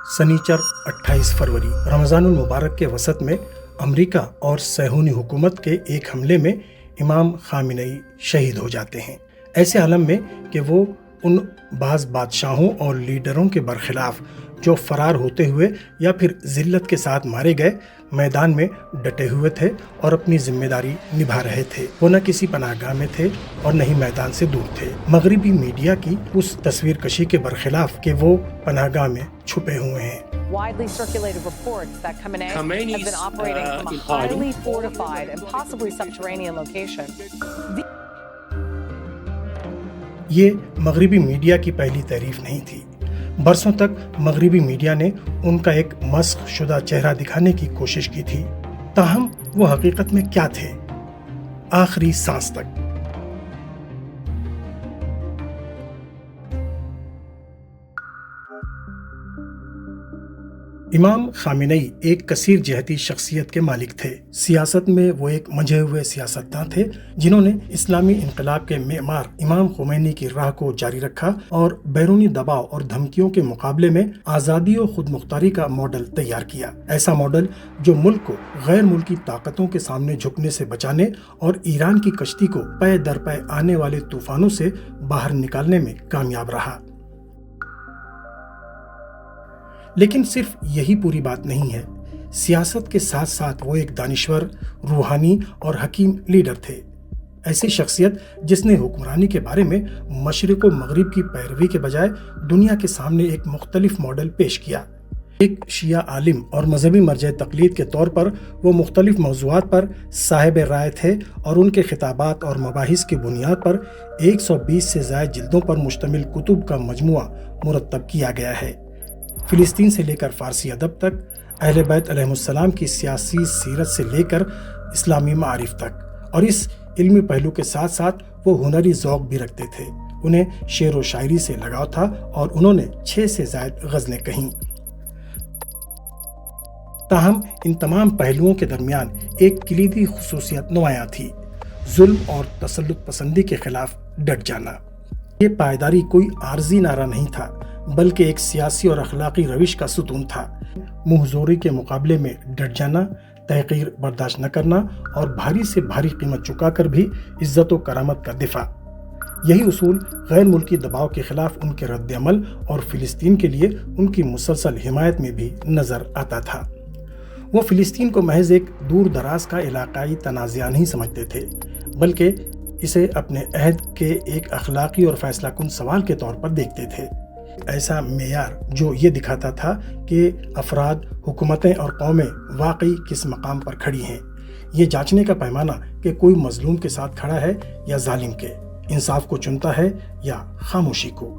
سنیچر 28 فروری رمضان المبارک کے وسط میں امریکہ اور صہیونی حکومت کے ایک حملے میں امام خامنئی شہید ہو جاتے ہیں، ایسے عالم میں کہ وہ ان بعض بادشاہوں اور لیڈروں کے برخلاف جو فرار ہوتے ہوئے یا پھر ذلت کے ساتھ مارے گئے میدان میں ڈٹے ہوئے تھے اور اپنی ذمہ داری نبھا رہے تھے۔ وہ نہ کسی پناہ گاہ میں تھے اور نہ ہی میدان سے دور تھے، مغربی میڈیا کی اس تصویر کشی کے برخلاف کہ وہ پناہ گاہ میں چھپے ہوئے ہیں۔ Widely circulated reports that Khamenei has been operating from a highly fortified and possibly subterranean location. یہ مغربی میڈیا کی پہلی تعریف نہیں تھی۔ برسوں تک مغربی میڈیا نے ان کا ایک مسخ شدہ چہرہ دکھانے کی کوشش کی تھی، تاہم وہ حقیقت میں کیا تھے؟ آخری سانس تک۔ امام خامنئی ایک کثیر جہتی شخصیت کے مالک تھے۔ سیاست میں وہ ایک منجھے ہوئے سیاستداں تھے جنہوں نے اسلامی انقلاب کے معمار امام خمینی کی راہ کو جاری رکھا اور بیرونی دباؤ اور دھمکیوں کے مقابلے میں آزادی و خود مختاری کا ماڈل تیار کیا، ایسا ماڈل جو ملک کو غیر ملکی طاقتوں کے سامنے جھکنے سے بچانے اور ایران کی کشتی کو پے در پے آنے والے طوفانوں سے باہر نکالنے میں کامیاب رہا۔ لیکن صرف یہی پوری بات نہیں ہے، سیاست کے ساتھ ساتھ وہ ایک دانشور، روحانی اور حکیم لیڈر تھے، ایسی شخصیت جس نے حکمرانی کے بارے میں مشرق و مغرب کی پیروی کے بجائے دنیا کے سامنے ایک مختلف ماڈل پیش کیا۔ ایک شیعہ عالم اور مذہبی مرجع تقلید کے طور پر وہ مختلف موضوعات پر صاحب رائے تھے اور ان کے خطابات اور مباحث کی بنیاد پر 120 سے زائد جلدوں پر مشتمل کتب کا مجموعہ مرتب کیا گیا ہے۔ فلسطین سے لے کر فارسی ادب تک، اہل بیت علیہ السلام کی سیاسی سیرت سے لے کر اسلامی معارف تک، اور اس علمی پہلو کے ساتھ ساتھ وہ ہنری ذوق بھی رکھتے تھے۔ انہیں شعر و شاعری سے لگاؤ تھا اور انہوں نے 6 سے زائد غزلیں کہیں۔ تاہم ان تمام پہلوؤں کے درمیان ایک کلیدی خصوصیت نمایاں تھی: ظلم اور تسلط پسندی کے خلاف ڈٹ جانا۔ یہ پائیداری کوئی عارضی نعرہ نہیں تھا، بلکہ ایک سیاسی اور اخلاقی روش کا ستون تھا۔ منہ زوری کے مقابلے میں ڈٹ جانا، تحقیر برداشت نہ کرنا اور بھاری سے بھاری قیمت چکا کر بھی عزت و کرامت کا دفاع، یہی اصول غیر ملکی دباؤ کے خلاف ان کے رد عمل اور فلسطین کے لیے ان کی مسلسل حمایت میں بھی نظر آتا تھا۔ وہ فلسطین کو محض ایک دور دراز کا علاقائی تنازعہ نہیں سمجھتے تھے، بلکہ اسے اپنے عہد کے ایک اخلاقی اور فیصلہ کن سوال کے طور پر دیکھتے تھے، ایسا معیار جو یہ دکھاتا تھا کہ افراد، حکومتیں اور قومیں واقعی کس مقام پر کھڑی ہیں، یہ جانچنے کا پیمانہ کہ کوئی مظلوم کے ساتھ کھڑا ہے یا ظالم کے، انصاف کو چنتا ہے یا خاموشی کو۔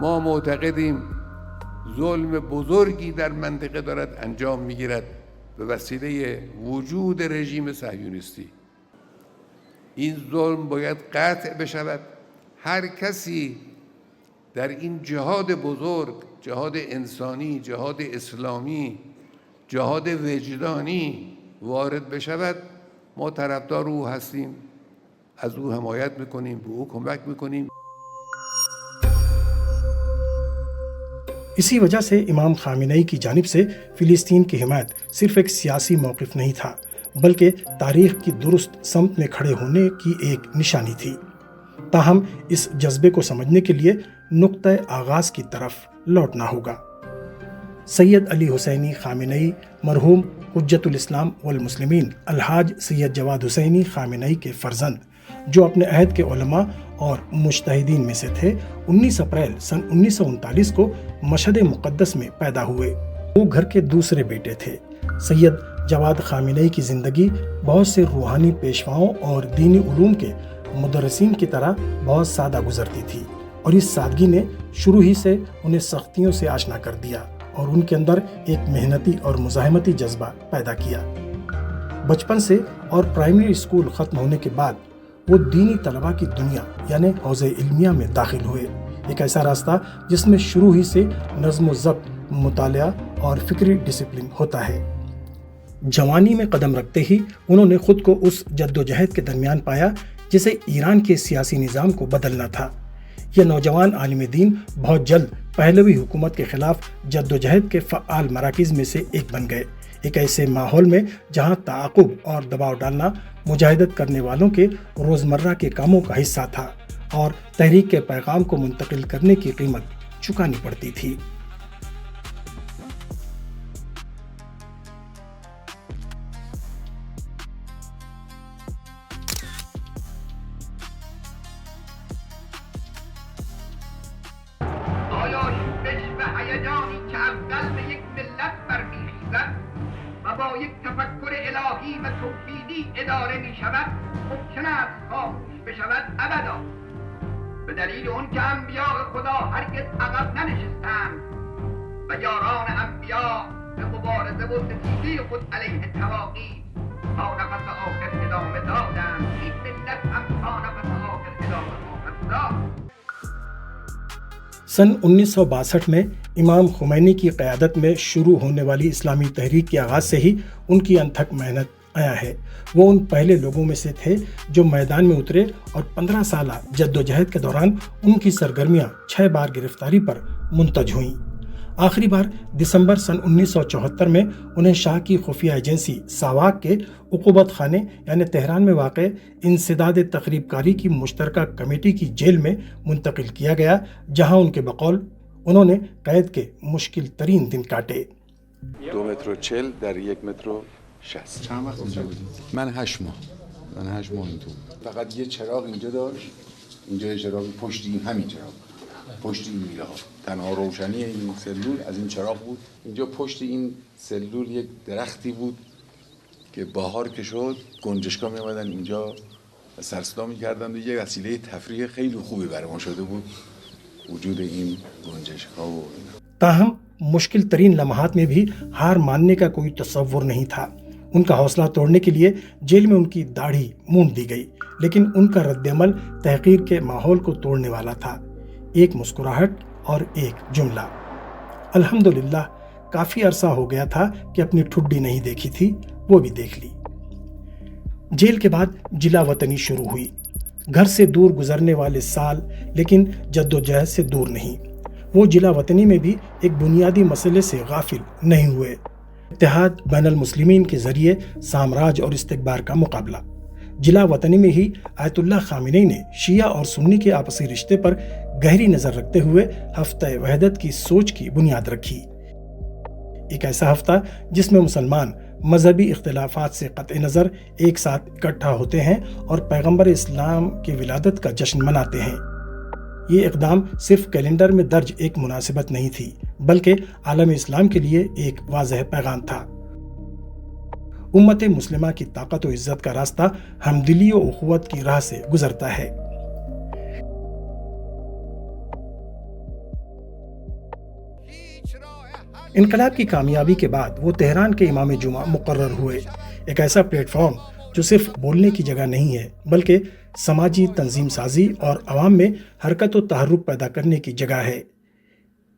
ما معتقدیم ظلم بزرگی در منطقه دارد انجام میگیرد به وسیله وجود رژیم صهیونیستی. این ظلم باید قطع بشود. هر کسی در این جهاد بزرگ، جهاد انسانی، جهاد اسلامی، جهاد وجدانی وارد بشود، ما طرفدار او هستیم، از او حمایت میکنیم، به او کمک میکنیم. اسی وجہ سے امام خامنئی کی جانب سے فلسطین کی حمایت صرف ایک سیاسی موقف نہیں تھا، بلکہ تاریخ کی درست سمت میں کھڑے ہونے کی ایک نشانی تھی۔ تاہم اس جذبے کو سمجھنے کے لیے نقطہ آغاز کی طرف لوٹنا ہوگا۔ سید علی حسینی خامنئی مرحوم حجت الاسلام والمسلمین الحاج سید جواد حسینی خامنئی کے فرزند، جو اپنے عہد کے علماء اور مجتہدین میں سے تھے، 19 اپریل سن 1939 کو مشہد مقدس میں پیدا ہوئے۔ وہ گھر کے دوسرے بیٹے تھے۔ سید جواد خامنئی کی زندگی بہت سے روحانی پیشواؤں اور دینی علوم کے مدرسین کی طرح بہت سادہ گزرتی تھی، اور اس سادگی نے شروع ہی سے انہیں سختیوں سے آشنا کر دیا اور ان کے اندر ایک محنتی اور مزاحمتی جذبہ پیدا کیا۔ بچپن سے اور پرائمری اسکول ختم ہونے کے بعد وہ دینی طلباء کی دنیا یعنی حوزہ علمیہ میں داخل ہوئے۔ ایک ایسا راستہ جس میں شروع ہی سے نظم و ضبط، مطالعہ اور فکری ڈسپلن ہوتا ہے۔ جوانی میں قدم رکھتے ہی انہوں نے خود کو اس جد و جہد کے درمیان پایا جسے ایران کے سیاسی نظام کو بدلنا تھا۔ یہ نوجوان عالم دین بہت جلد پہلوی حکومت کے خلاف جد و جہد کے فعال مراکز میں سے ایک بن گئے، ایک ایسے ماحول میں جہاں تعاقب اور دباؤ ڈالنا مجاہدت کرنے والوں کے روزمرہ کے کاموں کا حصہ تھا اور تحریک کے پیغام کو منتقل کرنے کی قیمت چکانی پڑتی تھی۔ یک تفکر الهی و توحیدی اداره می شود ممکن است خاموش بشود ابدا، به دلیل اون که انبیاء خدا هرگز عقب ننشستند و یاران انبیاء به مبارزه و ستیزه خود علیه تواغیت تا نفس آخر ادامه دادند. این ملت هم تا نفس آخر ادامه خواهد داد. سن 1962 میں امام خمینی کی قیادت میں شروع ہونے والی اسلامی تحریک کے آغاز سے ہی ان کی انتھک محنت آیا ہے۔ وہ ان پہلے لوگوں میں سے تھے جو میدان میں اترے اور 15 سالہ جد و جہد کے دوران ان کی سرگرمیاں 6 بار گرفتاری پر منتج ہوئیں۔ آخری بار دسمبر سن 1974 میں انہیں شاہ کی خفیہ ایجنسی ساواک کے عقوبت خانے یعنی تہران میں واقع انسداد تخریب کاری کی مشترکہ کمیٹی کی جیل میں منتقل کیا گیا، جہاں ان کے بقول انہوں نے قید کے مشکل ترین دن کاٹے۔ 2 متر و 40 در 1 متر و 60. چند وقت اینجا بودی؟ من 8 ماه اینطور. فقط یه چراغ اینجا داشت، اینجا یه چراغ پشت این همین چراغ پشت این میله ها، تنها روشنی این سلول از این چراغ بود. اینجا پشت این سلول یک درختی بود که بهار که شد گنجشکا می اومدن اینجا سر صدا می‌کردن و یه وسیله تفریح خیلی خوبی برای ما شده بود وجود این گنجشکا و اینا. تاہم مشکل ترین لمحات میں بھی ہار ماننے کا کوئی تصور نہیں تھا۔ ان کا حوصلہ توڑنے کے لیے جیل میں ان کی داڑھی مونڈ دی گئی، لیکن ان کا رد عمل تحقیر کے ماحول کو توڑنے والا تھا۔ ایک مسکراہٹ اور ایک جملہ۔ الحمدللہ کافی عرصہ ہو گیا تھا کہ اپنی ٹھڈی نہیں دیکھی تھی، وہ بھی دیکھ لی۔ جیل کے بعد جلا وطنی شروع ہوئی۔ گھر سے دور گزرنے والے سال، لیکن جد و جہد سے دور نہیں۔ وہ جلا وطنی میں بھی ایک بنیادی مسئلے سے غافل نہیں ہوئے۔ اتحاد بین المسلمین کے ذریعے سامراج اور استکبار کا مقابلہ۔ جلا وطنی میں ہی آیت اللہ خامنئی نے شیعہ اور سنی کے آپسی رشتے پر گہری نظر رکھتے ہوئے ہفتہ وحدت کی سوچ کی بنیاد رکھی۔ ایک ایسا ہفتہ جس میں مسلمان مذہبی اختلافات سے قطع نظر ایک ساتھ اکٹھا ہوتے ہیں اور پیغمبر اسلام کی ولادت کا جشن مناتے ہیں۔ یہ اقدام صرف کیلنڈر میں درج ایک مناسبت نہیں تھی، بلکہ عالم اسلام کے لیے ایک واضح پیغام تھا۔ امت مسلمہ کی طاقت و عزت کا راستہ ہمدلی و اخوت کی راہ سے گزرتا ہے۔ انقلاب کی کامیابی کے بعد وہ تہران کے امام جمعہ مقرر ہوئے، ایک ایسا پلیٹ فارم جو صرف بولنے کی جگہ نہیں ہے بلکہ سماجی تنظیم سازی اور عوام میں حرکت و تحرک پیدا کرنے کی جگہ ہے۔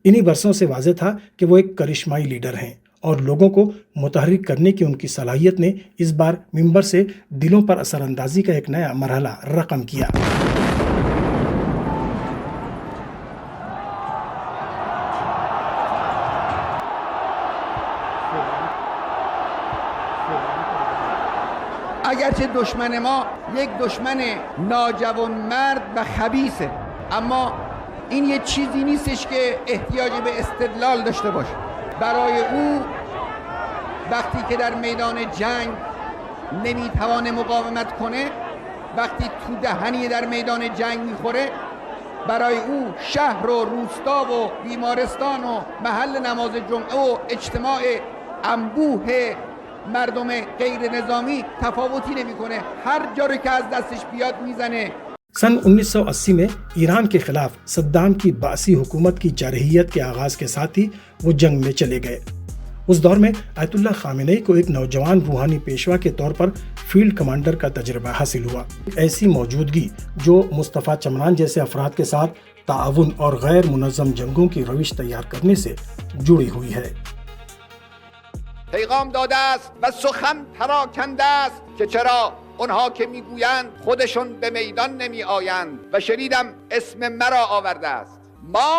انہی برسوں سے واضح تھا کہ وہ ایک کرشمائی لیڈر ہیں اور لوگوں کو متحرک کرنے کی ان کی صلاحیت نے اس بار منبر سے دلوں پر اثر اندازی کا ایک نیا مرحلہ رقم کیا۔ اگرچه دشمن ما یک دشمن ناجوانمرد و خبیثه، اما این یه چیزی نیستش که احتیاج به استدلال داشته باشه. برای او وقتی که در میدان جنگ نمیتوانه مقاومت کنه، وقتی تو دهنی در میدان جنگ میخوره، برای او شهر و روستا و بیمارستان و محل نماز جمعه و اجتماع انبوه مردم غیر نظامی تفاوتی نمیکنه، هر جا رو که از دستش بیاد میزنه۔ سن 1980 میں ایران کے خلاف صدام کی بعثی حکومت کی جارحیت کے آغاز کے ساتھ ہی وہ جنگ میں چلے گئے۔ اس دور میں آیت اللہ خامنئی کو ایک نوجوان روحانی پیشوا کے طور پر فیلڈ کمانڈر کا تجربہ حاصل ہوا۔ ایسی موجودگی جو مصطفیٰ چمران جیسے افراد کے ساتھ تعاون اور غیر منظم جنگوں کی روش تیار کرنے سے جڑی ہوئی ہے۔ پیغام داده است و سخن پراکنده است که چرا اونها که میگویند خودشون به میدان نمی آیند و شنیدم اسم مرا آورده است. ما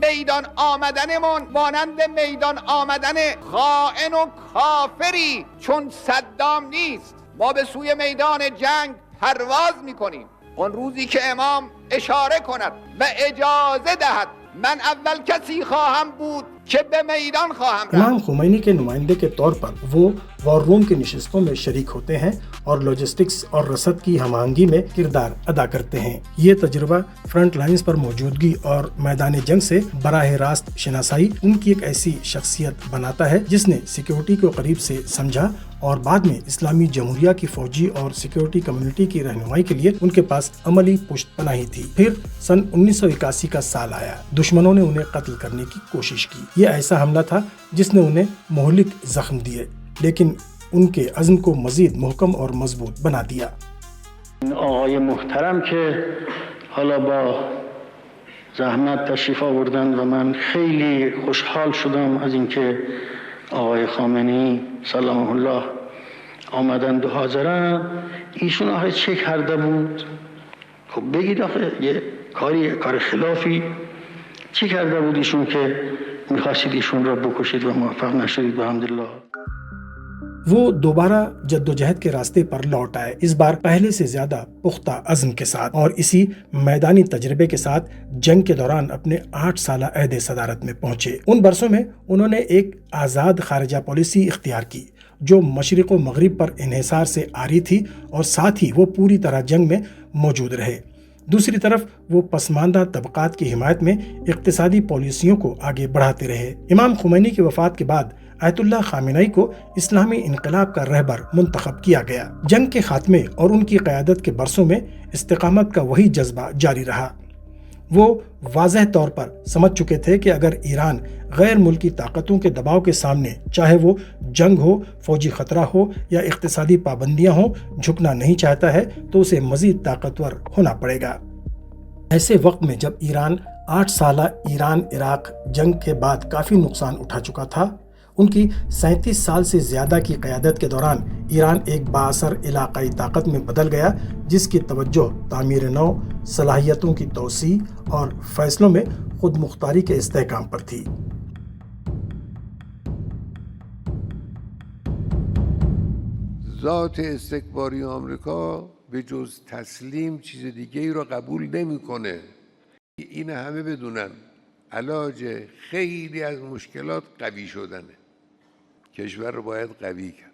میدان آمدنمون مانند میدان آمدن خائن و کافری چون صدام نیست. ما به سوی میدان جنگ پرواز میکنیم. اون روزی که امام اشاره کند و اجازه دهد من اول کسی خواهم بود کہ بے میدان خواہم رہا۔ امام خمینی کے نمائندے کے طور پر وہ وار روم کی نشستوں میں شریک ہوتے ہیں اور لاجسٹکس اور رسد کی ہم آہنگی میں کردار ادا کرتے ہیں۔ یہ تجربہ فرنٹ لائنز پر موجودگی اور میدان جنگ سے براہ راست شناسائی ان کی ایک ایسی شخصیت بناتا ہے جس نے سیکیورٹی کو قریب سے سمجھا اور بعد میں اسلامی جمہوریہ کی فوجی اور سیکیورٹی کمیونٹی کی رہنمائی کے لیے ان کے پاس عملی پشت پناہی تھی۔ پھر سن 1981 کا سال آیا، دشمنوں نے انہیں قتل کرنے کی کوشش کی۔ یہ ایسا حملہ تھا جس نے انہیں مہلک زخم دیے لیکن ان کے عزم کو مزید محکم اور مضبوط بنا دیا۔ آقای محترم که حالا با زحمت تشریف آوردن و من خیلی خوشحال شدم از اینکه آقای خامنه‌ای سلام الله آمدند و حاضرن. ایشون آخه چه کرده بود؟ خب بگید آخه یه کار خلافی چی کرده بود ایشون که میخواستید ایشون را بکشید و موفق نشدید بحمدالله؟ وہ دوبارہ جدوجہد کے راستے پر لوٹ آئے، اس بار پہلے سے زیادہ پختہ عزم کے ساتھ اور اسی میدانی تجربے کے ساتھ جنگ کے دوران اپنے 8 سالہ عہد صدارت میں پہنچے۔ ان برسوں میں انہوں نے ایک آزاد خارجہ پالیسی اختیار کی جو مشرق و مغرب پر انحصار سے آری تھی اور ساتھ ہی وہ پوری طرح جنگ میں موجود رہے۔ دوسری طرف وہ پسماندہ طبقات کی حمایت میں اقتصادی پالیسیوں کو آگے بڑھاتے رہے۔ امام خمینی کی وفات کے بعد آیت اللہ خامنہئی کو اسلامی انقلاب کا رہبر منتخب کیا گیا۔ جنگ کے خاتمے اور ان کی قیادت کے برسوں میں استقامت کا وہی جذبہ جاری رہا۔ وہ واضح طور پر سمجھ چکے تھے کہ اگر ایران غیر ملکی طاقتوں کے دباؤ کے سامنے چاہے وہ جنگ ہو، فوجی خطرہ ہو یا اقتصادی پابندیاں ہوں، جھکنا نہیں چاہتا ہے تو اسے مزید طاقتور ہونا پڑے گا۔ ایسے وقت میں جب ایران 8 سالہ ایران عراق جنگ کے بعد کافی نقصان اٹھا چکا تھا، ان کی 37 سال سے زیادہ کی قیادت کے دوران ایران ایک بااثر علاقائی طاقت میں بدل گیا جس کی توجہ تعمیر نو، صلاحیتوں کی توسیع اور فیصلوں میں خود مختاری کے استحکام پر تھی۔ ذات استکباری آمریکا به جز تسلیم چیز دیگه ای را قبول نمیکنه. این همه بدونن علاج خیلی از مشکلات قوی شدنه. کشور رو باید قوی کرد.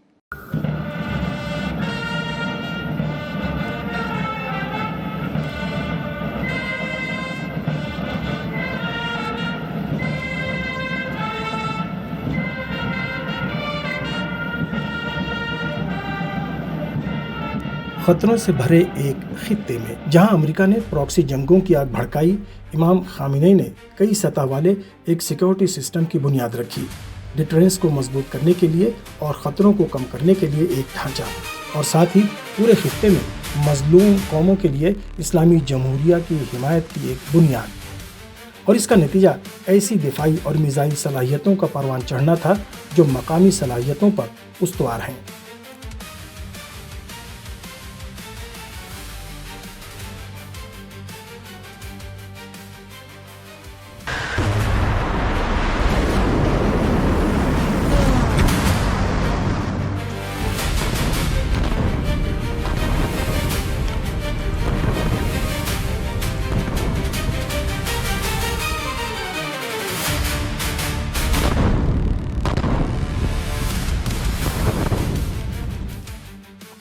خطروں سے بھرے ایک خطے میں جہاں امریکہ نے پراکسی جنگوں کی آگ بھڑکائی، امام خامنہئی نے کئی سطح والے ایک سیکیورٹی سسٹم کی بنیاد رکھی، ڈیٹرنس کو مضبوط کرنے کے لیے اور خطروں کو کم کرنے کے لیے ایک ڈھانچہ، اور ساتھ ہی پورے خطے میں مظلوم قوموں کے لیے اسلامی جمہوریہ کی حمایت کی ایک بنیاد۔ اور اس کا نتیجہ ایسی دفاعی اور میزائل صلاحیتوں کا پروان چڑھنا تھا جو مقامی صلاحیتوں پر استوار ہیں۔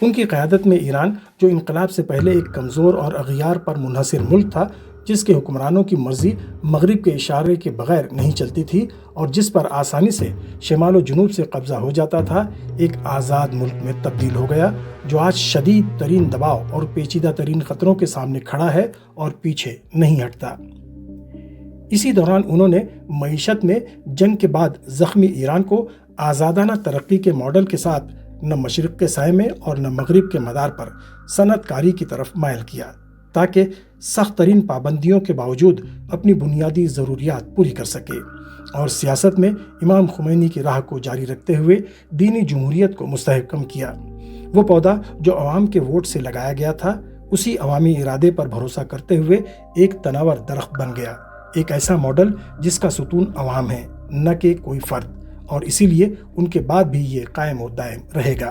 ان کی قیادت میں ایران، جو انقلاب سے پہلے ایک کمزور اور اغیار پر منحصر ملک تھا، جس کے حکمرانوں کی مرضی مغرب کے اشارے کے بغیر نہیں چلتی تھی اور جس پر آسانی سے شمال و جنوب سے قبضہ ہو جاتا تھا، ایک آزاد ملک میں تبدیل ہو گیا جو آج شدید ترین دباؤ اور پیچیدہ ترین خطروں کے سامنے کھڑا ہے اور پیچھے نہیں ہٹتا۔ اسی دوران انہوں نے معیشت میں جنگ کے بعد زخمی ایران کو آزادانہ ترقی کے ماڈل کے ساتھ نہ مشرق کے سائے میں اور نہ مغرب کے مدار پر صنعت کاری کی طرف مائل کیا، تاکہ سخت ترین پابندیوں کے باوجود اپنی بنیادی ضروریات پوری کر سکے اور سیاست میں امام خمینی کی راہ کو جاری رکھتے ہوئے دینی جمہوریت کو مستحکم کیا۔ وہ پودا جو عوام کے ووٹ سے لگایا گیا تھا، اسی عوامی ارادے پر بھروسہ کرتے ہوئے ایک تناور درخت بن گیا، ایک ایسا ماڈل جس کا ستون عوام ہے، نہ کہ کوئی فرد، اور اسی لیے ان کے بعد بھی یہ قائم و دائم رہے گا۔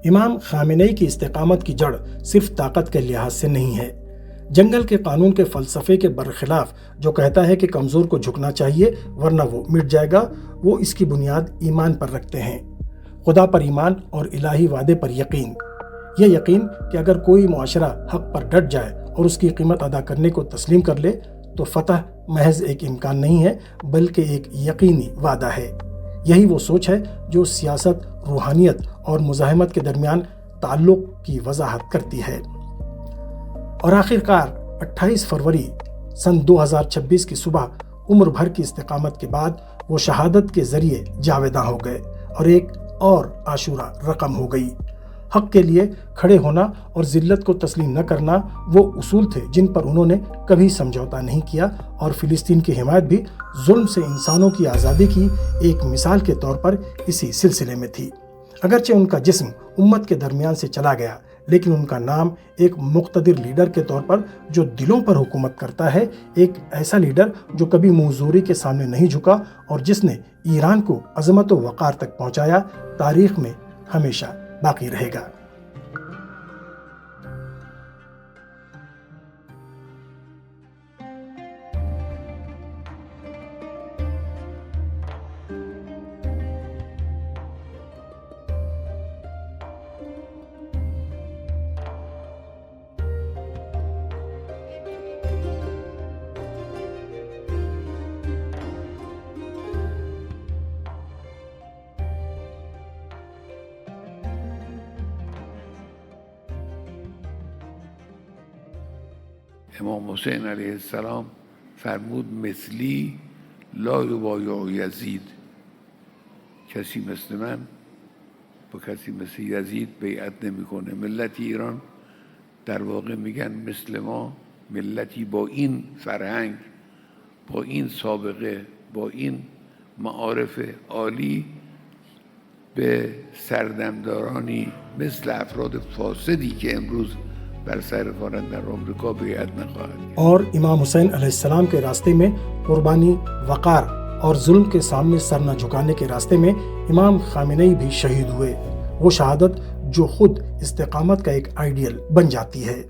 امام خامنئی کی استقامت کی جڑ صرف طاقت کے لحاظ سے نہیں ہے۔ جنگل کے قانون کے فلسفے کے برخلاف جو کہتا ہے کہ کمزور کو جھکنا چاہیے ورنہ وہ مٹ جائے گا، وہ اس کی بنیاد ایمان پر رکھتے ہیں، خدا پر ایمان اور الہی وعدے پر یقین۔ یہ یقین کہ اگر کوئی معاشرہ حق پر ڈٹ جائے اور اس کی قیمت ادا کرنے کو تسلیم کر لے تو فتح محض ایک امکان نہیں ہے بلکہ ایک یقینی وعدہ ہے۔ یہی وہ سوچ ہے جو سیاست، روحانیت اور مزاحمت کے درمیان تعلق کی وضاحت کرتی ہے۔ اور آخر کار 28 فروری سن 2026 کی صبح عمر بھر کی استقامت کے بعد وہ شہادت کے ذریعے جاویداں ہو گئے اور ایک اور عاشورہ رقم ہو گئی۔ حق کے لیے کھڑے ہونا اور ذلت کو تسلیم نہ کرنا وہ اصول تھے جن پر انہوں نے کبھی سمجھوتا نہیں کیا، اور فلسطین کی حمایت بھی ظلم سے انسانوں کی آزادی کی ایک مثال کے طور پر اسی سلسلے میں تھی۔ اگرچہ ان کا جسم امت کے درمیان سے چلا گیا، لیکن ان کا نام ایک مقتدر لیڈر کے طور پر جو دلوں پر حکومت کرتا ہے، ایک ایسا لیڈر جو کبھی منہ زوری کے سامنے نہیں جھکا اور جس نے ایران کو عظمت و وقار تک پہنچایا، تاریخ میں ہمیشہ باقی رہے گا۔ امام حسین علیه السلام فرمود مثلی لا یبایع یزید، کسی مثل من با کسی مثل یزید بیعت نمیکنه. ملت ایران در واقع میگن مثل ما، ملتی با این فرهنگ، با این سابقه، با این معارف عالی به سردمدارانی مثل افراد فاسدی که امروز بر سر کارند در آمریکا بیعت نخواهد کرد۔ اور امام حسین علیہ السلام کے راستے میں قربانی، وقار اور ظلم کے سامنے سر نہ جھکانے کے راستے میں امام خامنئی بھی شہید ہوئے، وہ شہادت جو خود استقامت کا ایک آئیڈیل بن جاتی ہے۔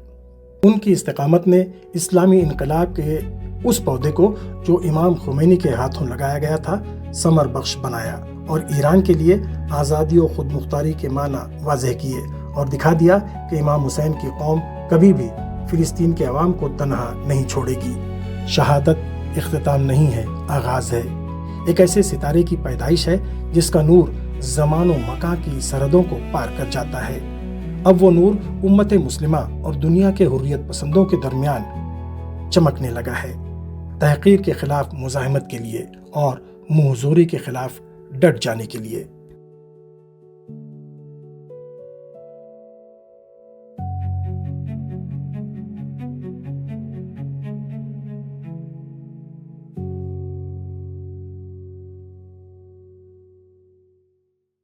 ان کی استقامت نے اسلامی انقلاب کے اس پودے کو جو امام خمینی کے ہاتھوں لگایا گیا تھا ثمر بخش بنایا اور ایران کے لیے آزادی و خود مختاری کے معنی واضح کیے اور دکھا دیا کہ امام حسین کی قوم کبھی بھی فلسطین کے عوام کو تنہا نہیں چھوڑے گی۔ شہادت اختتام نہیں ہے، آغاز ہے، ایک ایسے ستارے کی پیدائش ہے جس کا نور زمان و مکان کی سرحدوں کو پار کر جاتا ہے۔ اب وہ نور امت مسلمہ اور دنیا کے حریت پسندوں کے درمیان چمکنے لگا ہے، تحقیر کے خلاف مزاحمت کے لیے اور منہ زوری کے خلاف ڈٹ جانے کے لیے۔